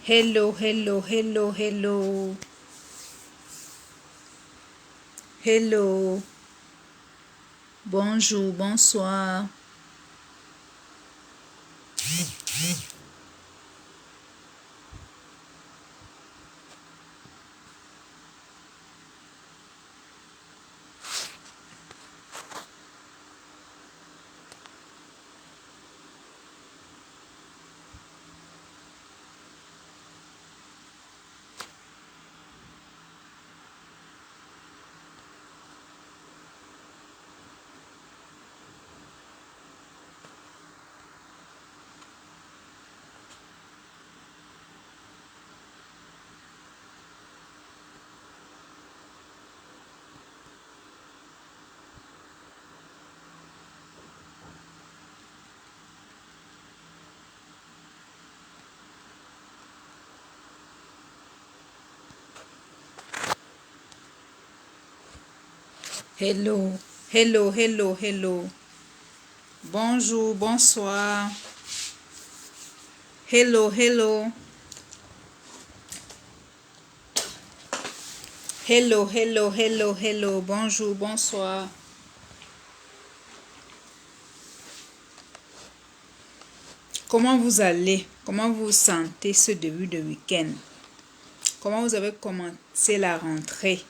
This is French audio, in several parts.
Hello, hello, hello, hello. Hello. Bonjour, bonsoir. Hello, hello, hello, hello. Bonjour, bonsoir. Hello, hello. Hello, hello, hello, hello. Bonjour, bonsoir. Comment vous allez? Comment vous vous sentez ce début de week-end? Comment vous avez commencé la rentrée?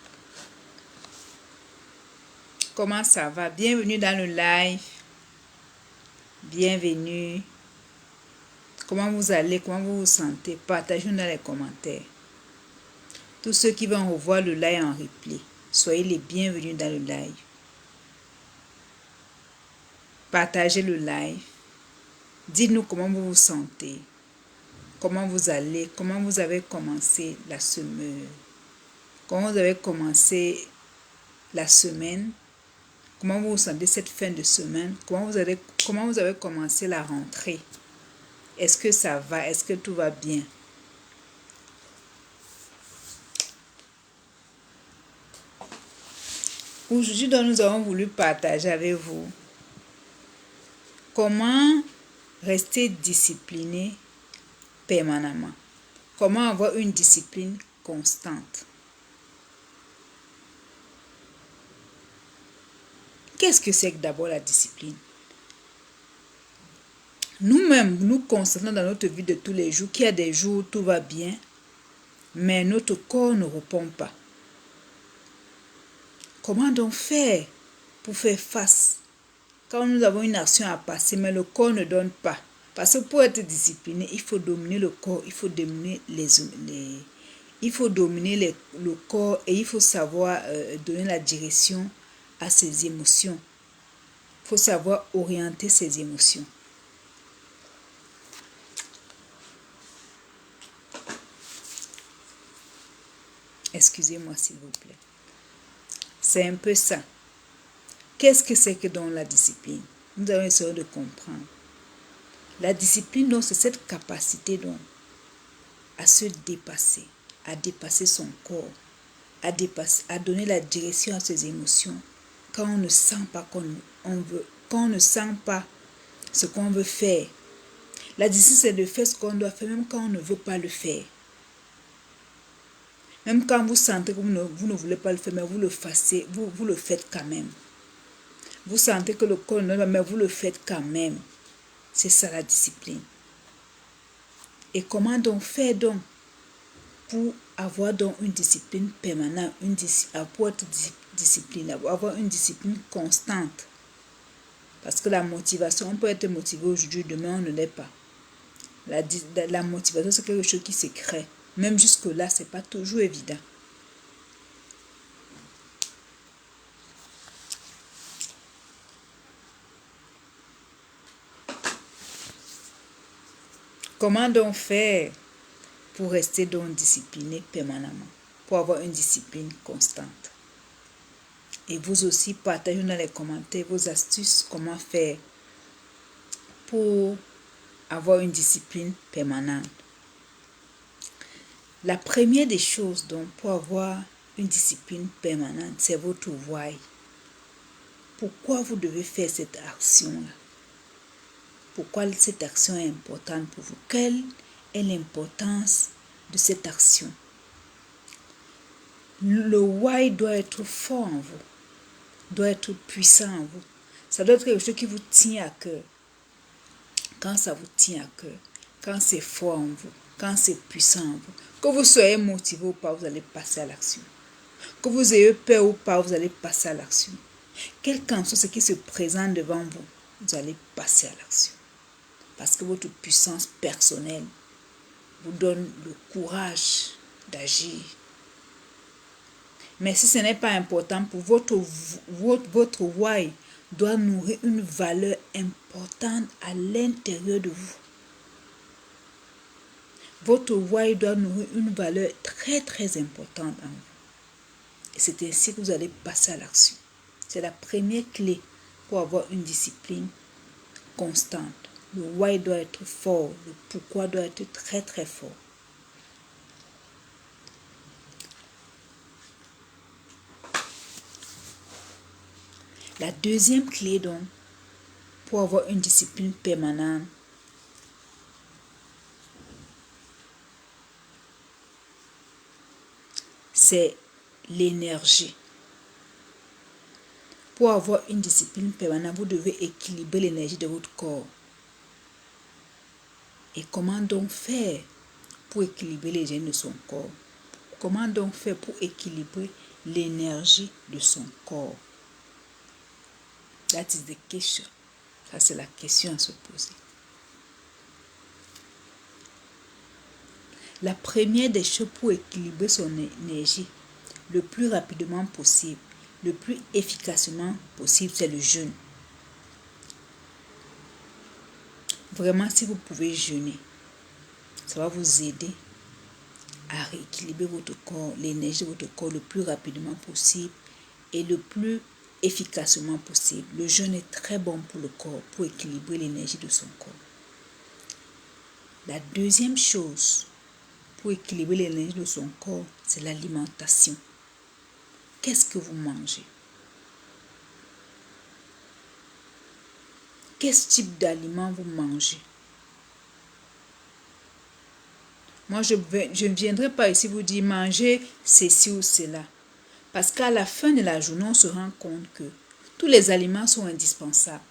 Comment ça va? Bienvenue dans le live. Bienvenue. Comment vous allez? Comment vous vous sentez? Partagez-nous dans les commentaires. Tous ceux qui vont revoir le live en replay, soyez les bienvenus dans le live. Partagez le live. Dites-nous comment vous vous sentez. Comment vous allez? Comment vous avez commencé la semaine? Comment vous avez commencé la semaine? Comment vous vous sentez cette fin de semaine? Comment vous avez commencé la rentrée? Est-ce que ça va? Est-ce que tout va bien? Aujourd'hui, nous avons voulu partager avec vous comment rester discipliné permanemment. Comment avoir une discipline constante. Qu'est-ce que c'est que d'abord la discipline? Nous-mêmes, nous constatons dans notre vie de tous les jours qu'il y a des jours où tout va bien, mais notre corps ne répond pas. Comment donc faire pour faire face quand nous avons une action à passer, mais le corps ne donne pas? Parce que pour être discipliné, il faut dominer le corps, il faut dominer le corps et il faut savoir donner la direction à ses émotions. Il faut savoir orienter ses émotions. Excusez-moi s'il vous plaît. C'est un peu ça. Qu'est-ce que c'est que dans la discipline? Nous allons essayer de comprendre. La discipline, donc, c'est cette capacité donc, à se dépasser, à dépasser son corps, à donner la direction à ses émotions quand on ne sent pas quand on ne sent pas ce qu'on veut faire. La discipline, c'est de faire ce qu'on doit faire, même quand on ne veut pas le faire. Même quand vous sentez que vous ne voulez pas le faire, mais vous le faites quand même. Vous sentez que le corps ne va pas, mais vous le faites quand même. C'est ça la discipline. Et comment donc faire donc pour avoir donc une discipline permanente, pour être discipliné, avoir une discipline constante? Parce que la motivation, on peut être motivé aujourd'hui, demain on ne l'est pas. La motivation, c'est quelque chose qui se crée. Même jusque-là, ce n'est pas toujours évident. Comment donc faire pour rester donc discipliné permanemment, pour avoir une discipline constante? Et vous aussi, partagez dans les commentaires vos astuces, comment faire pour avoir une discipline permanente. La première des choses donc pour avoir une discipline permanente, c'est votre why. Pourquoi vous devez faire cette action-là? Pourquoi cette action est importante pour vous? Quelle est l'importance de cette action. Le why doit être fort en vous, doit être puissant en vous. Ça doit être quelque chose qui vous tient à cœur. Quand ça vous tient à cœur, quand c'est fort en vous, quand c'est puissant en vous, que vous soyez motivé ou pas, vous allez passer à l'action. Que vous ayez peur ou pas, vous allez passer à l'action. Quel qu'en soit ce qui se présente devant vous, vous allez passer à l'action. Parce que votre puissance personnelle vous donne le courage d'agir. Mais si ce n'est pas important pour votre why doit nourrir une valeur importante à l'intérieur de vous. Votre why doit nourrir une valeur très très importante en vous. Et c'est ainsi que vous allez passer à l'action. C'est la première clé pour avoir une discipline constante. Le why doit être fort, le pourquoi doit être très très fort. La deuxième clé donc, pour avoir une discipline permanente, c'est l'énergie. Pour avoir une discipline permanente, vous devez équilibrer l'énergie de votre corps. Et comment donc faire pour équilibrer l'énergie de son corps? Comment donc faire pour équilibrer l'énergie de son corps? That is the question. Ça, c'est la question à se poser. La première des choses pour équilibrer son énergie le plus rapidement possible, le plus efficacement possible, c'est le jeûne. Vraiment, si vous pouvez jeûner, ça va vous aider à rééquilibrer votre corps, l'énergie de votre corps le plus rapidement possible et le plus efficacement possible. Le jeûne est très bon pour le corps, pour équilibrer l'énergie de son corps. La deuxième chose pour équilibrer l'énergie de son corps, c'est l'alimentation. Qu'est-ce que vous mangez? Quel type d'aliments vous mangez? Moi, je ne viendrai pas ici vous dire manger ceci ou cela. Parce qu'à la fin de la journée, on se rend compte que tous les aliments sont indispensables.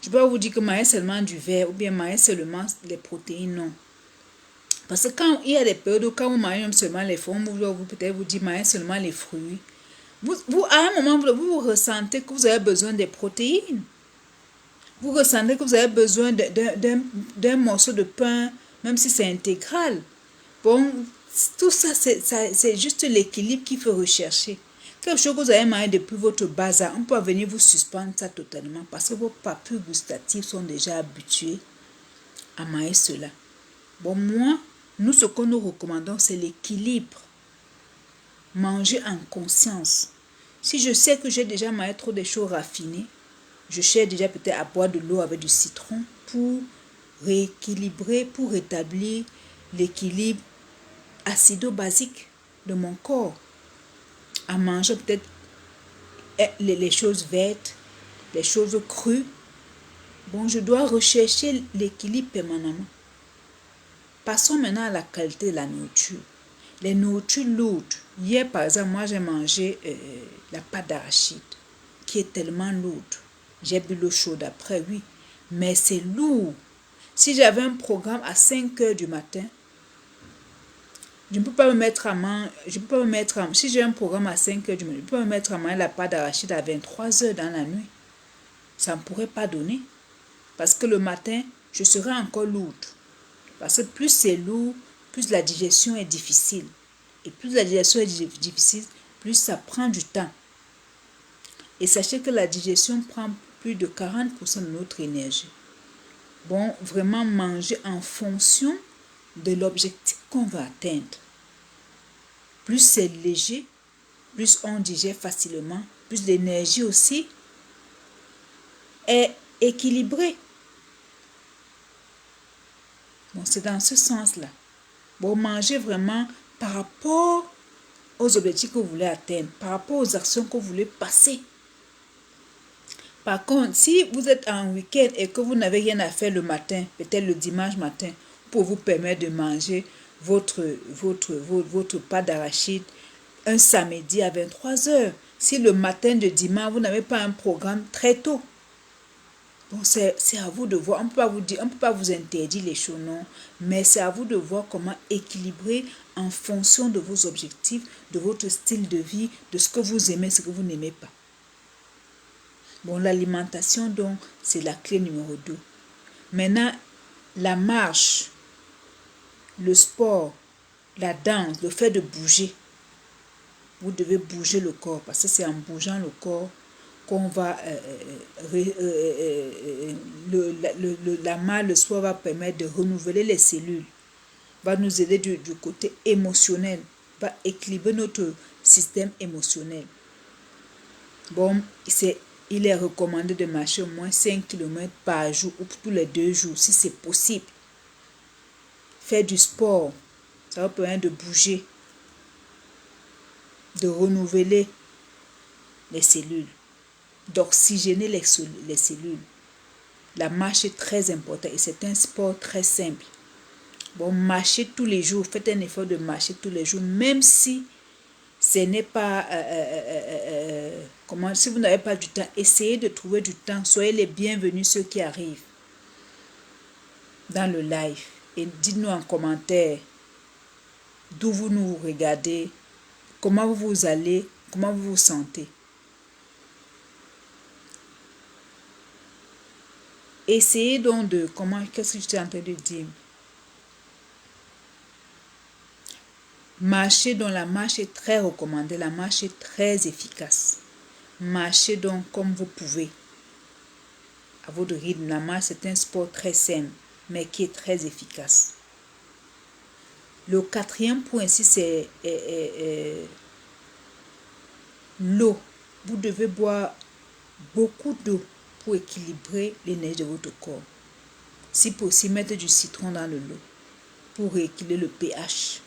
Je ne peux pas vous dire que manger seulement du verre ou bien manger seulement les protéines, non. Parce que quand il y a des périodes où quand vous mangez seulement les fruits, vous peut-être vous dire manger seulement les fruits. À un moment, vous ressentez que vous avez besoin des protéines. Vous ressentez que vous avez besoin d'un morceau de pain, même si c'est intégral. Bon, tout ça, c'est juste l'équilibre qu'il faut rechercher. Quelque chose que vous avez mangé depuis votre bas âge, on peut venir vous suspendre ça totalement parce que vos papilles gustatives sont déjà habituées à manger cela. Bon, nous, ce que nous recommandons, c'est l'équilibre. Manger en conscience. Si je sais que j'ai déjà mangé trop de choses raffinées, je cherche déjà peut-être à boire de l'eau avec du citron pour rééquilibrer, pour rétablir l'équilibre acido-basique de mon corps. À manger peut-être les choses vertes, les choses crues. Bon, je dois rechercher l'équilibre permanemment. Passons maintenant à la qualité de la nourriture. Les nourritures lourdes. Hier, par exemple, moi, j'ai mangé la pâte d'arachide, qui est tellement lourde. J'ai bu l'eau chaude après, oui. Mais c'est lourd. Si j'avais un programme à 5 heures du matin, je ne peux pas me mettre à manger. Si j'ai un programme à 5 heures du matin, je ne peux pas me mettre à manger la pâte d'arachide à 23 heures dans la nuit. Ça ne pourrait pas donner. Parce que le matin, je serai encore lourde. Parce que plus c'est lourd, plus la digestion est difficile. Et plus la digestion est difficile, plus ça prend du temps. Et sachez que la digestion prend plus de 40% de notre énergie. Bon, vraiment manger en fonction de l'objectif qu'on va atteindre. Plus c'est léger, plus on digère facilement, plus l'énergie aussi est équilibrée. Bon, c'est dans ce sens-là. Bon, mangez vraiment par rapport aux objectifs que vous voulez atteindre, par rapport aux actions que vous voulez passer. Par contre, si vous êtes en week-end et que vous n'avez rien à faire le matin, peut-être le dimanche matin, pour vous permettre de manger votre pâte d'arachide un samedi à 23h. Si le matin de dimanche, vous n'avez pas un programme très tôt. Bon, c'est à vous de voir. On peut pas vous dire, on peut pas vous interdire les choses, non. Mais c'est à vous de voir comment équilibrer en fonction de vos objectifs, de votre style de vie, de ce que vous aimez, ce que vous n'aimez pas. Bon, l'alimentation, donc, c'est la clé numéro 2. Maintenant, la marche, le sport, la danse, le fait de bouger. Vous devez bouger le corps parce que c'est en bougeant le corps qu'on va le sport va permettre de renouveler les cellules, va nous aider du côté émotionnel, va équilibrer notre système émotionnel. Bon, il est recommandé de marcher au moins 5 km par jour ou tous les 2 jours si c'est possible. Faire du sport, ça va permettre de bouger, de renouveler les cellules, d'oxygéner les cellules. La marche est très importante et c'est un sport très simple. Bon, marchez tous les jours, faites un effort de marcher tous les jours, même si ce n'est pas, si vous n'avez pas du temps, essayez de trouver du temps. Soyez les bienvenus ceux qui arrivent dans le live et dites-nous en commentaire d'où vous nous regardez, comment vous allez, comment vous vous sentez. Essayez donc de, qu'est-ce que je suis en train de dire? Marcher, donc la marche est très recommandée, la marche est très efficace. Marchez donc comme vous pouvez, à votre rythme. La marche, c'est un sport très simple, mais qui est très efficace. Le 4e point ici, c'est l'eau. Vous devez boire beaucoup d'eau pour équilibrer l'énergie de votre corps. Si possible, mettez du citron dans l'eau pour rééquilibrer le pH.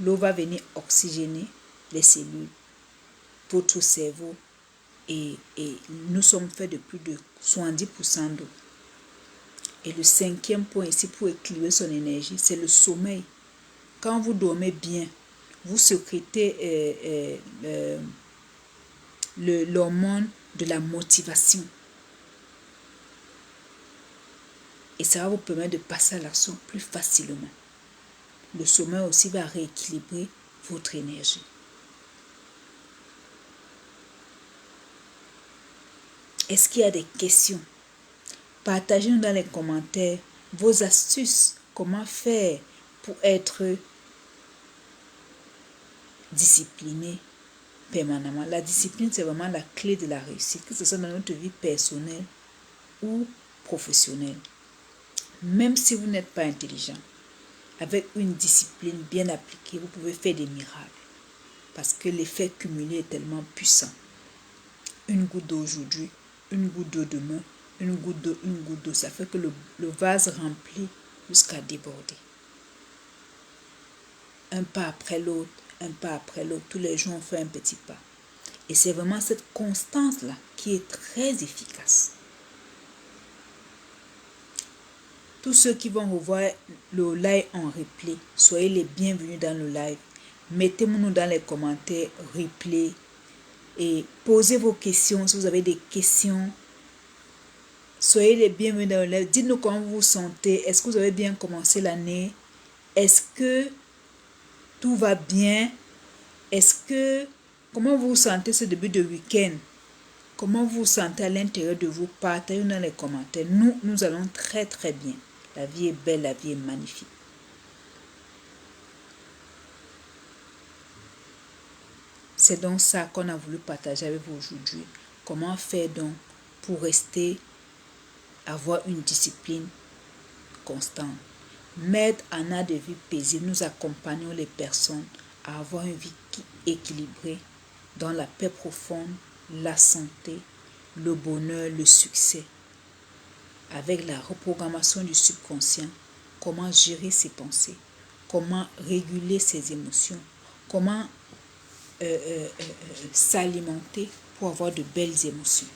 L'eau va venir oxygéner les cellules, votre cerveau, et nous sommes faits de plus de 70% d'eau. Et le 5e point ici pour équilibrer son énergie, c'est le sommeil. Quand vous dormez bien, vous sécrétez l'hormone de la motivation. Et ça va vous permettre de passer à l'action plus facilement. Le sommeil aussi va rééquilibrer votre énergie. Est-ce qu'il y a des questions? Partagez-nous dans les commentaires vos astuces. Comment faire pour être discipliné permanemment. La discipline, c'est vraiment la clé de la réussite, que ce soit dans notre vie personnelle ou professionnelle. Même si vous n'êtes pas intelligent, avec une discipline bien appliquée, vous pouvez faire des miracles. Parce que l'effet cumulé est tellement puissant. Une goutte d'eau aujourd'hui, une goutte d'eau demain, une goutte d'eau, ça fait que le vase remplit jusqu'à déborder. Un pas après l'autre, un pas après l'autre. Tous les jours, on fait un petit pas. Et c'est vraiment cette constance-là qui est très efficace. Tous ceux qui vont revoir le live en replay, soyez les bienvenus dans le live. Mettez-nous dans les commentaires replay et posez vos questions si vous avez des questions. Soyez les bienvenus dans le live. Dites-nous comment vous vous sentez. Est-ce que vous avez bien commencé l'année? Est-ce que tout va bien? Comment vous vous sentez ce début de week-end? Comment vous vous sentez à l'intérieur de vous? Partagez dans les commentaires. Nous allons très très bien. La vie est belle, la vie est magnifique. C'est donc ça qu'on a voulu partager avec vous aujourd'hui. Comment faire donc pour avoir une discipline constante. Maître Anna de vie paisible, nous accompagnons les personnes à avoir une vie équilibrée dans la paix profonde, la santé, le bonheur, le succès. Avec la reprogrammation du subconscient, comment gérer ses pensées, comment réguler ses émotions, comment s'alimenter pour avoir de belles émotions.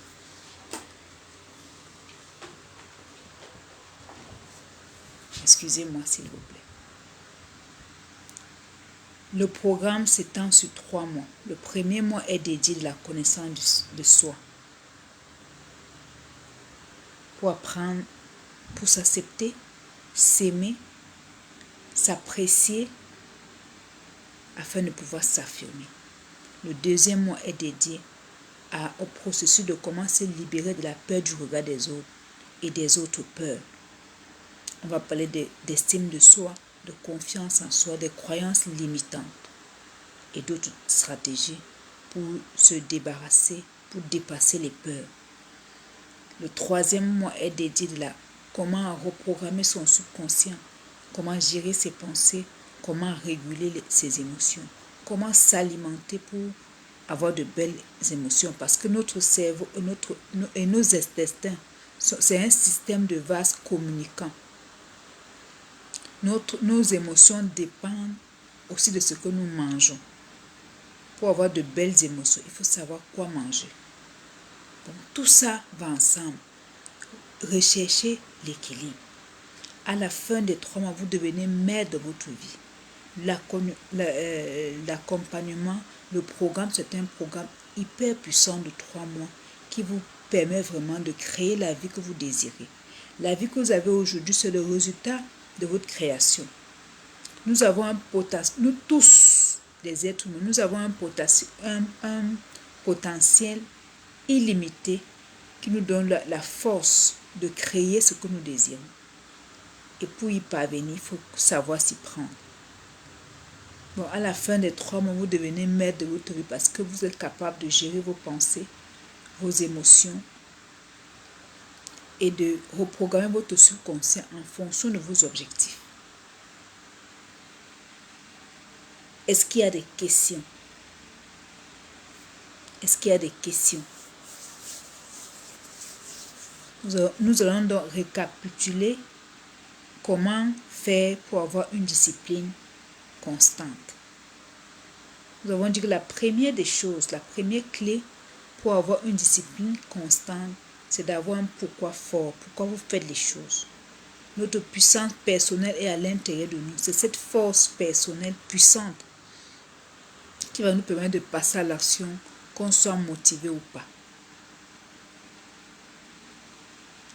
Excusez-moi s'il vous plaît. Le programme s'étend sur 3 mois. Le premier mois est dédié à la connaissance de soi. Pour apprendre, pour s'accepter, s'aimer, s'apprécier, afin de pouvoir s'affirmer. Le deuxième mois est dédié au processus de comment se libérer de la peur du regard des autres et des autres peurs. On va parler d'estime de soi, de confiance en soi, des croyances limitantes et d'autres stratégies pour se débarrasser, pour dépasser les peurs. Le troisième mois est dédié à comment reprogrammer son subconscient, comment gérer ses pensées, comment réguler ses émotions, comment s'alimenter pour avoir de belles émotions, parce que notre cerveau et nos intestins, c'est un système de vases communicants. Nos émotions dépendent aussi de ce que nous mangeons. Pour avoir de belles émotions, il faut savoir quoi manger. Donc, tout ça va ensemble. Recherchez l'équilibre. À la fin des 3 mois, vous devenez maître de votre vie. L'accompagnement, le programme, c'est un programme hyper puissant de 3 mois qui vous permet vraiment de créer la vie que vous désirez. La vie que vous avez aujourd'hui, c'est le résultat de votre création. Nous avons un potentiel, nous tous, les êtres humains, nous avons un potentiel illimité qui nous donne la force de créer ce que nous désirons. Et pour y parvenir, il faut savoir s'y prendre. Bon, à la fin des 3 mois, vous devenez maître de votre vie parce que vous êtes capable de gérer vos pensées, vos émotions et de reprogrammer votre subconscient en fonction de vos objectifs. Est-ce qu'il y a des questions? Est-ce qu'il y a des questions? Nous allons donc récapituler comment faire pour avoir une discipline constante. Nous avons dit que la première des choses, la première clé pour avoir une discipline constante, c'est d'avoir un pourquoi fort, pourquoi vous faites les choses. Notre puissance personnelle est à l'intérieur de nous. C'est cette force personnelle puissante qui va nous permettre de passer à l'action, qu'on soit motivé ou pas.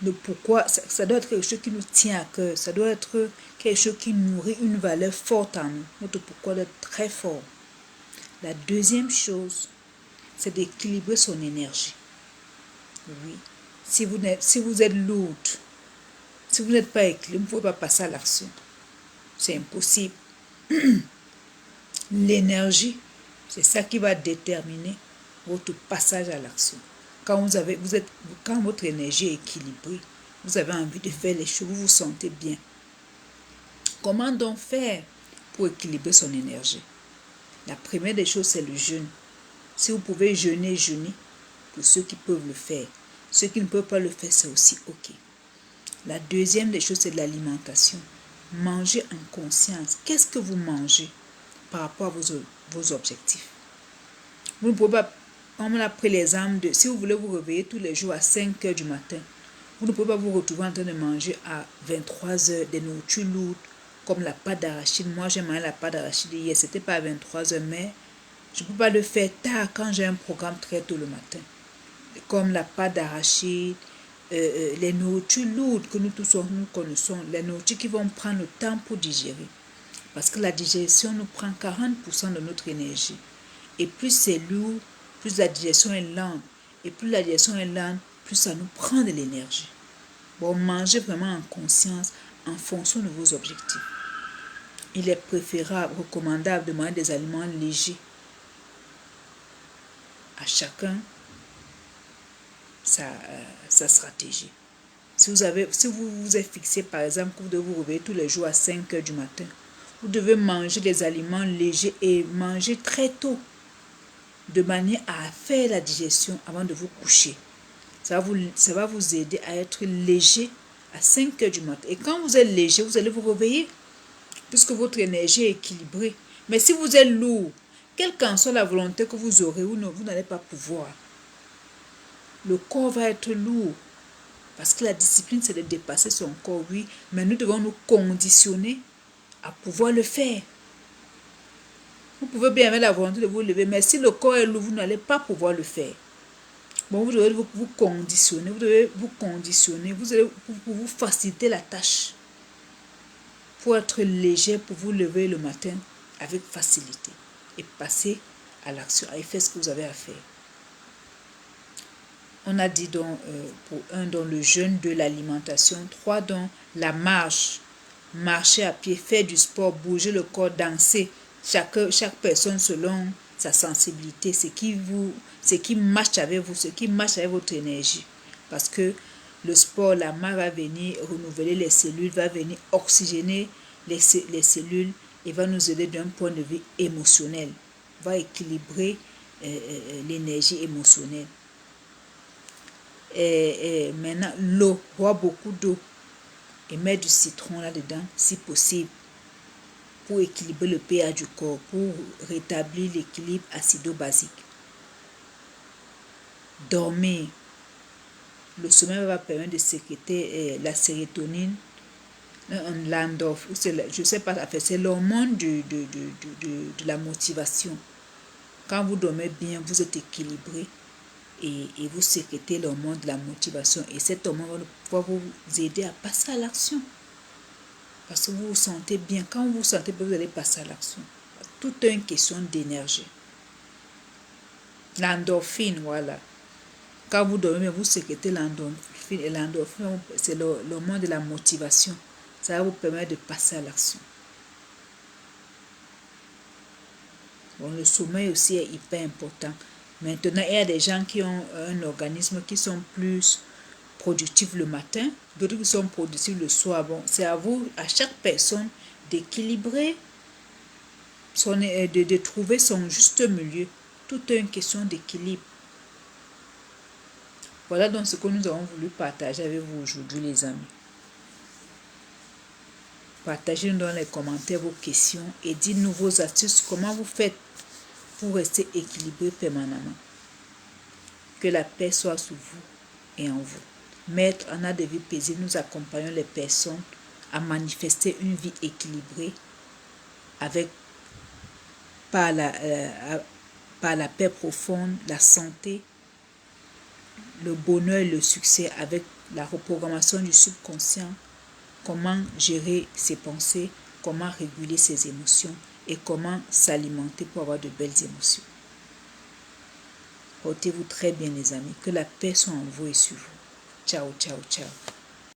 Le pourquoi, ça doit être quelque chose qui nous tient à cœur. Ça doit être quelque chose qui nourrit une valeur forte en nous. Notre pourquoi doit être très fort. La deuxième chose, c'est d'équilibrer son énergie. Oui. Si vous êtes lourde, si vous n'êtes pas équilibré, vous ne pouvez pas passer à l'action. C'est impossible. L'énergie, c'est ça qui va déterminer votre passage à l'action. Quand votre énergie est équilibrée, vous avez envie de faire les choses, vous vous sentez bien. Comment donc faire pour équilibrer son énergie? La première des choses, c'est le jeûne. Si vous pouvez jeûner, jeûnez. Pour ceux qui peuvent le faire. Ceux qui ne peuvent pas le faire, c'est aussi OK. La deuxième des choses, c'est de l'alimentation. Mangez en conscience. Qu'est-ce que vous mangez par rapport à vos objectifs? Vous ne pouvez pas, on a pris l'exemple de, si vous voulez vous réveiller tous les jours à 5 heures du matin, vous ne pouvez pas vous retrouver en train de manger à 23 heures des nourritures lourdes, comme la pâte d'arachide. Moi, j'ai mangé la pâte d'arachide hier, c'était pas à 23 heures, mais je ne peux pas le faire tard quand j'ai un programme très tôt le matin. Comme la pâte d'arachide, les nourritures lourdes que nous tous nous connaissons, les nourritures qui vont prendre le temps pour digérer. Parce que la digestion nous prend 40% de notre énergie. Et plus c'est lourd, plus la digestion est lente. Et plus la digestion est lente, plus ça nous prend de l'énergie. Bon, mangez vraiment en conscience, en fonction de vos objectifs. Il est préférable, recommandable de manger des aliments légers. À chacun sa stratégie. Si vous vous êtes fixé, par exemple, que vous devez vous réveiller tous les jours à 5 heures du matin, vous devez manger des aliments légers et manger très tôt, de manière à faire la digestion avant de vous coucher. Ça va vous aider à être léger à 5 heures du matin. Et quand vous êtes léger, vous allez vous réveiller, puisque votre énergie est équilibrée. Mais si vous êtes lourd, quelle qu'en soit la volonté que vous aurez, vous n'allez pas pouvoir. Le corps va être lourd. Parce que la discipline, c'est de dépasser son corps, oui. Mais nous devons nous conditionner à pouvoir le faire. Vous pouvez bien avec la volonté de vous lever, mais si le corps est lourd, vous n'allez pas pouvoir le faire. Bon, vous devez vous conditionner, vous devez vous conditionner, pour vous faciliter la tâche, pour être léger, pour vous lever le matin avec facilité et passer à l'action, et faire ce que vous avez à faire. On a dit donc, pour 1, dans le jeûne, 2, l'alimentation, 3, dans la marche, marcher à pied, faire du sport, bouger le corps, danser, chaque personne selon sa sensibilité, ce qui marche avec vous, ce qui marche avec votre énergie. Parce que le sport, la marche va venir renouveler les cellules, va venir oxygéner les cellules et va nous aider d'un point de vue émotionnel, va équilibrer l'énergie émotionnelle. Et maintenant, l'eau, boire beaucoup d'eau et mettre du citron là-dedans, si possible, pour équilibrer le pH du corps, pour rétablir l'équilibre acido-basique. Dormir. Le sommeil va permettre de sécréter la sérotonine, l'endorphine, je ne sais pas, c'est l'hormone de la motivation. Quand vous dormez bien, vous êtes équilibré et vous sécrétez l'hormone de la motivation. Et cet hormone va vous aider à passer à l'action. Parce que vous vous sentez bien. Quand vous vous sentez bien, vous allez passer à l'action. Tout est une question d'énergie. L'endorphine, voilà. Quand vous dormez, vous sécrétez l'endorphine. Et l'endorphine, c'est l'hormone de la motivation. Ça va vous permettre de passer à l'action. Bon, le sommeil aussi est hyper important. Maintenant, il y a des gens qui ont un organisme qui sont plus productifs le matin, d'autres qui sont productifs le soir. Bon, c'est à vous, à chaque personne, d'équilibrer, de trouver son juste milieu. Tout est une question d'équilibre. Voilà donc ce que nous avons voulu partager avec vous aujourd'hui, les amis. Partagez-nous dans les commentaires vos questions et dites-nous vos astuces, comment vous faites pour rester équilibré permanemment. Que la paix soit sur vous et en vous. Maître Anna de Vie Paisible, nous accompagnons les personnes à manifester une vie équilibrée avec par la paix profonde, la santé, le bonheur et le succès, avec la reprogrammation du subconscient, comment gérer ses pensées, comment réguler ses émotions et comment s'alimenter pour avoir de belles émotions. Portez-vous très bien les amis, que la paix soit en vous et sur vous. Ciao, ciao, ciao.